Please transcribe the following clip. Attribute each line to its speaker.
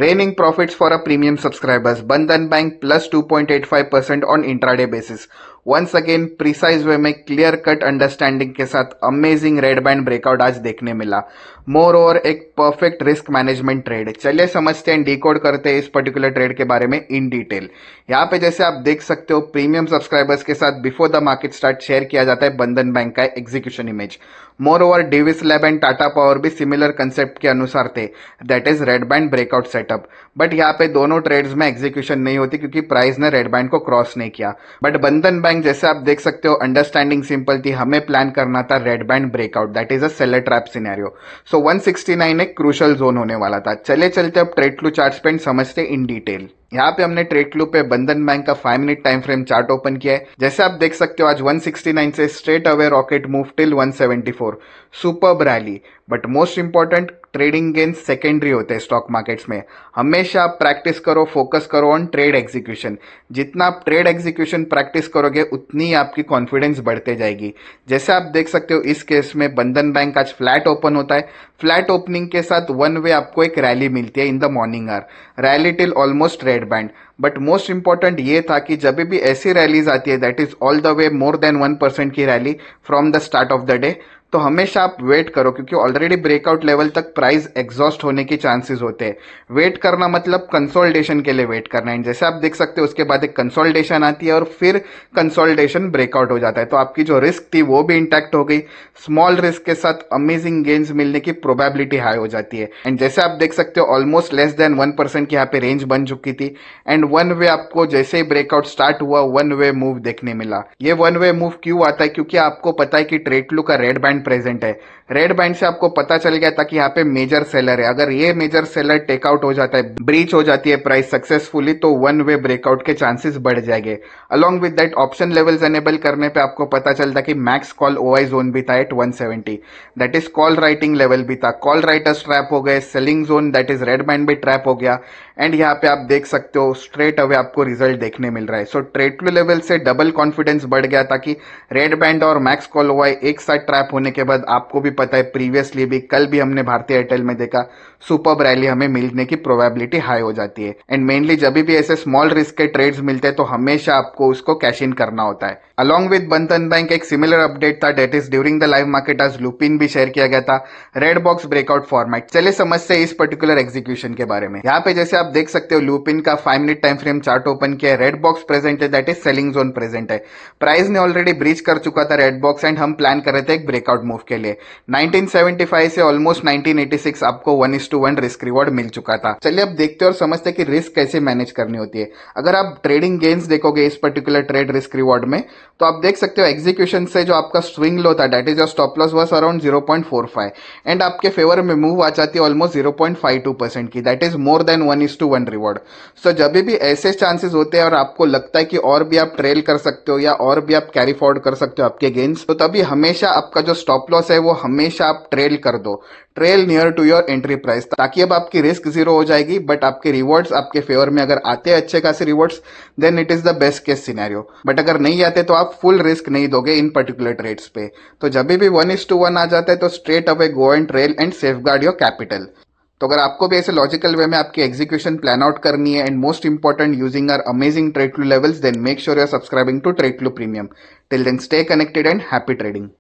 Speaker 1: Reigning profits for our premium subscribers. Bandhan Bank plus 2.85% on intraday basis. Once again precise way में clear cut understanding के साथ amazing red band breakout आज देखने मिला. More over एक perfect risk management trade. चलिए समझते हैं, डिकोड करते हैं इस पर्टिकुलर ट्रेड के बारे में इन डिटेल. यहाँ पे जैसे आप देख सकते हो, प्रीमियम सब्सक्राइबर्स के साथ before the market start share किया जाता है बंधन बैंक का execution image. More over Davis lab and Tata power भी सिमिलर कंसेप्ट के अनुसार थे, that is red band breakout setup. But यहाँ पे दोनों ट्रेड्स में एग्जीक्यूशन नहीं होती क्योंकि प्राइस ने रेड बैंड को क्रॉस नहीं किया. बट बंधन बैंक जैसे आप देख सकते हो, अंडरस्टैंडिंग सिंपल थी, हमें प्लान करना था red band breakout, that is a seller trap scenario. So 169 एक क्रूशल जोन होने वाला था. चले चलते अब ट्रेड फ्लो चार्ट्स पे समझते इन डिटेल. यहाँ पे हमने ट्रेड फ्लो पे बंधन बैंक का 5 minute time frame chart open किया है. जैसे आप देख सकते हो, आज 169 से straight away rocket move till 174. Superb rally. But most important, trading gains secondary होते हैं स्टॉक मार्केट्स में. हमेशा आप प्रैक्टिस करो, फोकस करो ऑन ट्रेड एग्जीक्यूशन. जितना आप ट्रेड एग्जीक्यूशन प्रैक्टिस करोगे उतनी ही आपकी कॉन्फिडेंस बढ़ते जाएगी. जैसे आप देख सकते हो, इस केस में बंधन बैंक आज फ्लैट ओपन होता है. फ्लैट ओपनिंग के साथ वन वे आपको एक रैली मिलती है in the morning hour, rally till almost red band. But most important ये था कि जब भी ऐसी रैलीज आती है, that is all the way more than 1% की rally from the start of the day, तो हमेशा आप वेट करो क्योंकि ऑलरेडी ब्रेकआउट लेवल तक प्राइस एग्जॉस्ट होने की चांसेस होते हैं. वेट करना मतलब कंसोलिडेशन के लिए वेट करना है. जैसे आप देख सकते हो, उसके बाद एक कंसोलिडेशन आती है और फिर कंसोलिडेशन ब्रेकआउट हो जाता है. तो आपकी जो रिस्क थी वो भी इंटैक्ट हो गई. स्मॉल रिस्क के साथ अमेजिंग गेन्स मिलने की प्रोबेबिलिटी हाई हो जाती है. एंड जैसे आप देख सकते हो, ऑलमोस्ट लेस देन 1% की यहाँ पे रेंज बन चुकी थी. एंड वन वे आपको जैसे ही ब्रेकआउट स्टार्ट हुआ, वन वे मूव देखने मिला. ये वन वे मूव क्यों आता है? क्योंकि आपको पता है कि ट्रेड फ्लो का रेड बैंड प्रेजेंट है. रेड बैंड से आपको पता चल गया था कि यहाँ पे मेजर सेलर है. अगर ये मेजर सेलर टेकआउट हो जाता है, ब्रीच हो जाती है प्राइस सक्सेसफुली, तो वन वे ब्रेकआउट के चांसेस बढ़ जाएंगे. Along with that, option levels enable करने पे आपको पता चलता कि मैक्स कॉल ओआई जोन भी था at 170, that is call writing level भी था. कॉल राइटर्स ट्रैप हो गए, selling zone that is red band भी ट्रैप हो गया. एंड यहाँ पे आप देख सकते हो, स्ट्रेट अवे आपको रिजल्ट देखने मिल रहा है. सो ट्रेड फ्लो लेवल से डबल कॉन्फिडेंस बढ़ गया था कि रेड बैंड और मैक्स कॉल ओआई एक साथ ट्रैप होने के बाद, आपको भी पता है प्रीवियसली भी, कल भी हमने भारतीय एयरटेल में देखा, सुपर रैली हमें मिलने की प्रोबेबिलिटी हाई हो जाती है. एंड मेनली जब भी ऐसे स्मॉल रिस्क के ट्रेड्स मिलते हैं तो हमेशा आपको उसको कैश इन करना होता है. अलॉन्ग विद बंधन बैंक एक सिमिलर अपडेट था, that is during the live market आज लुपिन भी शेयर किया गया था, रेड बॉक्स ब्रेकआउट फॉर्मेट. चलिए समझते हैं इस पर्टिकुलर एग्जीक्यूशन के बारे में. यहाँ पे जैसे आप देख सकते हो, लुपिन का 5 minute time frame chart open किया है. रेड बॉक्स प्रेजेंट है, that is selling zone present है. प्राइस ने ऑलरेडी ब्रीच कर चुका था रेड बॉक्स एंड हम प्लान कर रहे थे एक ब्रेकआउट मूव के लिए. 1975 से ऑलमोस्ट 1986 आपको 1:1 रिस्क रिवॉर्ड मिल चुका था. चलिए अब देखते हैं और समझते हैं कि रिस्क कैसे मैनेज करनी होती है. अगर आप ट्रेडिंग गेन्स देखोगे इस पर्टिकुलर ट्रेड रिस्क रिवॉर्ड में, तो आप देख सकते हो एग्जीक्यूशन से जो आपका स्विंग लो था, that is your stop loss was around 0.45 and आपके फेवर में मूव आ जाती है ऑलमोस्ट 0.52% की, that is more than 1:1 reward. So जब भी ऐसे चांसेस होते हैं और आपको लगता है कि और भी आप ट्रेल कर सकते हो या और भी आप कैरी फॉरवर्ड कर सकते हो आपके गेन्स, तो तभी हमेशा आपका जो स्टॉप लॉस है वो हमेशा आप ट्रेल कर दो, trail near to your entry price, ताकि अब आपकी रिस्क जीरो हो जाएगी. बट आपके रिवॉर्ड्स आपके फेवर में अगर आते हैं अच्छे खासे rewards, then it is the best case scenario. But अगर नहीं आते तो आप फुल रिस्क नहीं दोगे इन पर्टिकुलर ट्रेड्स पे. तो जब भी 1:1 आ जाता है तो straight away go and trail and safe guard your capital. तो अगर आपको भी ऐसे लॉजिकल वे में आपकी एग्जीक्यूशन प्लान आउट करनी है and most important using our amazing trade flow levels, then make sure you are subscribing to trade flow premium. Till then stay connected and happy trading.